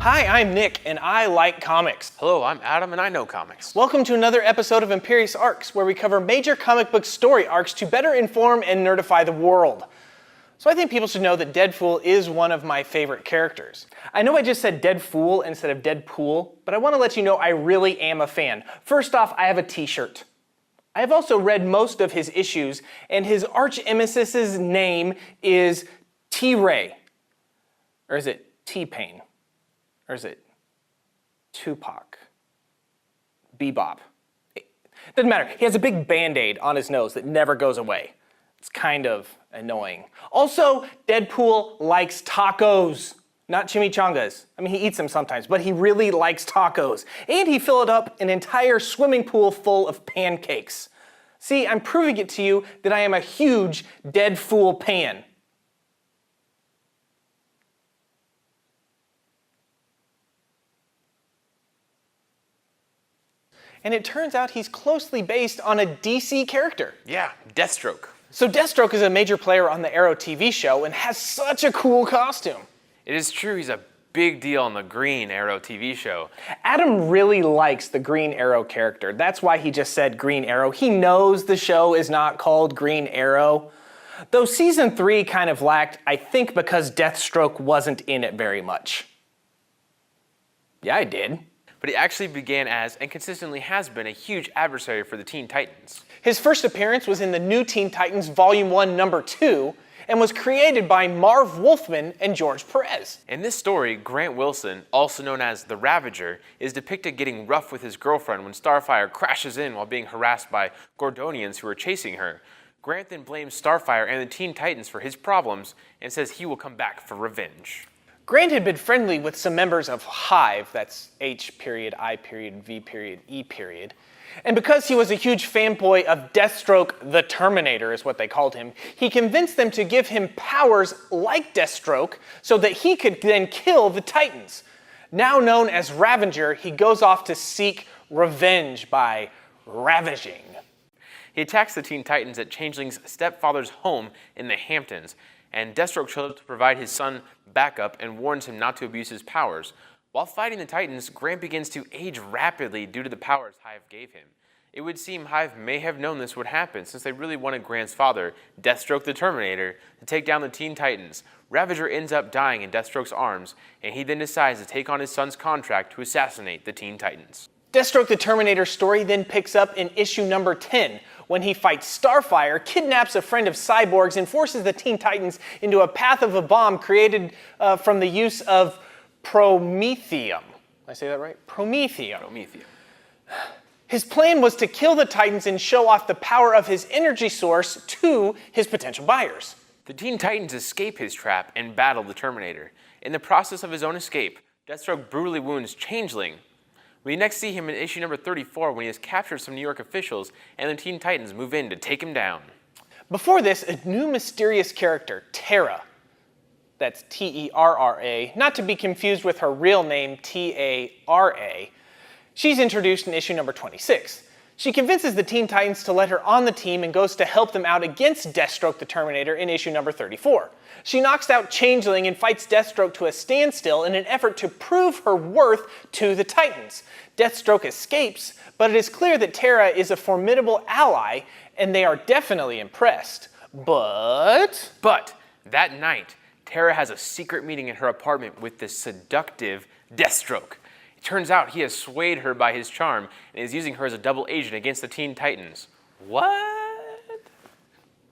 Hi, I'm Nick, and I like comics. Hello, I'm Adam, and I know comics. Welcome to another episode of Imperius Arcs, where we cover major comic book story arcs to better inform and nerdify the world. So I think people should know that Deadfool is one of my favorite characters. I know I just said Deadfool instead of Deadpool, but I want to let you know I really am a fan. First off, I have a t-shirt. I have also read most of his issues, and his arch-nemesis's name is T-Ray. Or is it T-Pain? Or is it Tupac? Bebop? Doesn't matter. He has a big band-aid on his nose that never goes away. It's kind of annoying. Also, Deadpool likes tacos, not chimichangas. I mean, he eats them sometimes, but he really likes tacos. And he filled up an entire swimming pool full of pancakes. See, I'm proving it to you that I am a huge Deadfool pan. And it turns out he's closely based on a DC character. Yeah, Deathstroke. So Deathstroke is a major player on the Arrow TV show and has such a cool costume. It is true he's a big deal on the Green Arrow TV show. Adam really likes the Green Arrow character. That's why he just said Green Arrow. He knows the show is not called Green Arrow. Though season 3 kind of lacked, I think because Deathstroke wasn't in it very much. Yeah, I did. But he actually began as, and consistently has been, a huge adversary for the Teen Titans. His first appearance was in the New Teen Titans Volume 1, Number 2, and was created by Marv Wolfman and George Perez. In this story, Grant Wilson, also known as the Ravager, is depicted getting rough with his girlfriend when Starfire crashes in while being harassed by Gordonians who are chasing her. Grant then blames Starfire and the Teen Titans for his problems and says he will come back for revenge. Grant had been friendly with some members of Hive, that's H.I.V.V.E. And because he was a huge fanboy of Deathstroke the Terminator, is what they called him, he convinced them to give him powers like Deathstroke so that he could then kill the Titans. Now known as Ravager, he goes off to seek revenge by ravaging. He attacks the Teen Titans at Changeling's stepfather's home in the Hamptons, and Deathstroke shows up to provide his son backup and warns him not to abuse his powers. While fighting the Titans, Grant begins to age rapidly due to the powers Hive gave him. It would seem Hive may have known this would happen since they really wanted Grant's father, Deathstroke the Terminator, to take down the Teen Titans. Ravager ends up dying in Deathstroke's arms, and he then decides to take on his son's contract to assassinate the Teen Titans. Deathstroke the Terminator story then picks up in issue number 10, when he fights Starfire, kidnaps a friend of Cyborg's, and forces the Teen Titans into a path of a bomb created from the use of Promethium. Did I say that right? Promethium. His plan was to kill the Titans and show off the power of his energy source to his potential buyers. The Teen Titans escape his trap and battle the Terminator. In the process of his own escape, Deathstroke brutally wounds Changeling. We next see him in issue number 34 when he has captured some New York officials and the Teen Titans move in to take him down. Before this, a new mysterious character, Terra, that's T-E-R-R-A, not to be confused with her real name, T-A-R-A, she's introduced in issue number 26. She convinces the Teen Titans to let her on the team and goes to help them out against Deathstroke the Terminator in issue number 34. She knocks out Changeling and fights Deathstroke to a standstill in an effort to prove her worth to the Titans. Deathstroke escapes, but it is clear that Terra is a formidable ally, and they are definitely impressed. But that night, Terra has a secret meeting in her apartment with the seductive Deathstroke. It turns out he has swayed her by his charm and is using her as a double agent against the Teen Titans. What?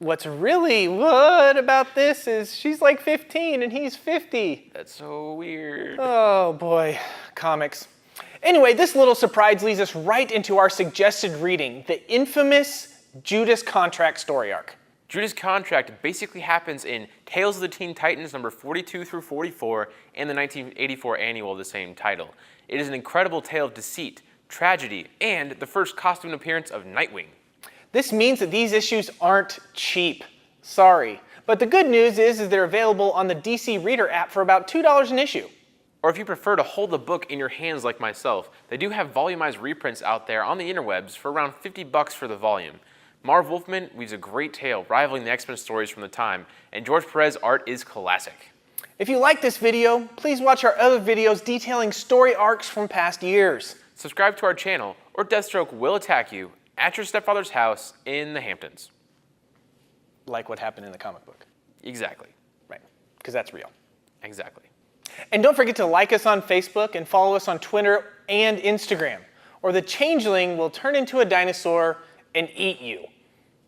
What's really what about this is she's like 15 and he's 50. That's so weird. Oh boy, comics. Anyway, this little surprise leads us right into our suggested reading, the infamous Judas Contract story arc. Judas Contract basically happens in Tales of the Teen Titans number 42 through 44 and the 1984 annual of the same title. It is an incredible tale of deceit, tragedy, and the first costume appearance of Nightwing. This means that these issues aren't cheap. Sorry. But the good news is they're available on the DC Reader app for about $2 an issue. Or if you prefer to hold the book in your hands like myself, they do have volumized reprints out there on the interwebs for around $50 for the volume. Marv Wolfman weaves a great tale rivaling the X-Men stories from the time, and George Perez art is classic. If you like this video, please watch our other videos detailing story arcs from past years. Subscribe to our channel, or Deathstroke will attack you at your stepfather's house in the Hamptons. Like what happened in the comic book. Exactly. Right, because that's real. Exactly. And don't forget to like us on Facebook and follow us on Twitter and Instagram, or the changeling will turn into a dinosaur and eat you,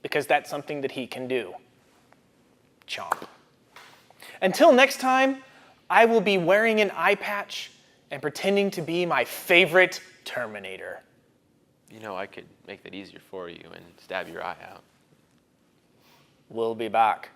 because that's something that he can do. Chomp. Until next time, I will be wearing an eye patch and pretending to be my favorite Terminator. You know, I could make that easier for you and stab your eye out. We'll be back.